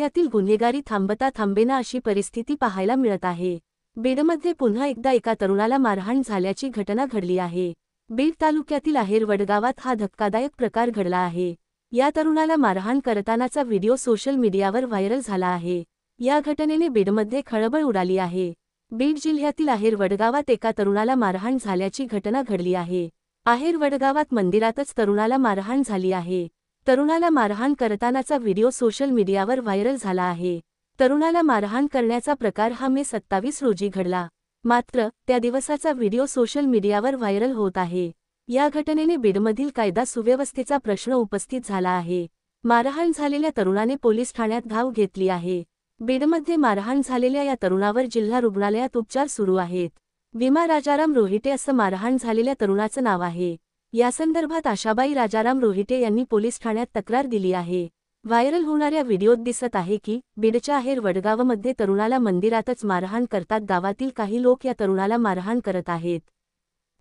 जिल्ह्यातील गुन्हेगारी थांबता थांबेना अशी परिस्थिती पाहायला मिळत आहे। बीडमध्ये पुन्हा एकदा एका तरुणाला मारहाण झाल्याची घटना घडली आहे। बीड तालुक्यातील आहेर वडगावात हा धक्कादायक प्रकार घडला आहे। या तरुणाला मारहाण करतानाचा व्हिडिओ सोशल मीडियावर व्हायरल झाला आहे। या घटनेने बीडमध्ये खळबळ उडाली आहे। बीड जिल्ह्यातील आहेर वडगावात एका तरुणाला मारहाण झाल्याची घटना घडली आहे। आहेर वडगावात मंदिरातच तरुणाला मारहाण झाली आहे। तरुणाला मारहाण करतानाचा व्हिडिओ सोशल मीडियावर व्हायरल झाला आहे। तरुणाला मारहाण करण्याचा प्रकार हा मे 27 रोजी घडला। मात्र त्या दिवसाचा व्हिडिओ सोशल मीडियावर व्हायरल होत आहे। या घटनेने बीडमधील कायदा सुव्यवस्थेचा प्रश्न उपस्थित झाला आहे। मारहाण झालेल्या तरुणाने पोलीस ठाण्यात धाव घेतली आहे। बीडमध्ये मारहाण झालेल्या या तरुणावर जिल्हा रुग्णालयात उपचार सुरू आहेत। विमा राजाराम रोहिटे असं मारहाण झालेल्या तरुणाचं नाव आहे। यासंदर्भात आशाबाई राजाराम रोहिटे यांनी पोलीस ठाण्यात तक्रार दिली आहे। व्हायरल होणाऱ्या व्हिडिओत दिसत आहे की बीडच्या आहेर वडगावमध्ये तरुणाला मंदिरातच मारहाण करतात। गावातील काही लोक या तरुणाला मारहाण करत आहेत।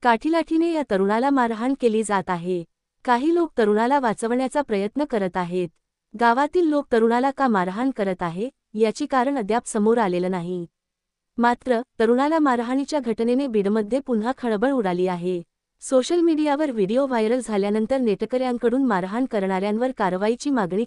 काठीलाठीने या तरुणाला मारहाण केली जात आहे। काही लोक तरुणाला वाचवण्याचा प्रयत्न करत आहेत। गावातील लोक तरुणाला का मारहाण करत आहे याची कारण अद्याप समोर आलेलं नाही। मात्र तरुणाला मारहाणीच्या घटनेने बीडमध्ये पुन्हा खळबळ उडाली आहे। सोशल मीडियावर व्हिडिओ व्हायरल झाल्यानंतर नेटकऱ्यांकडून मारहाण करणाऱ्यांवर कारवाईची मागणी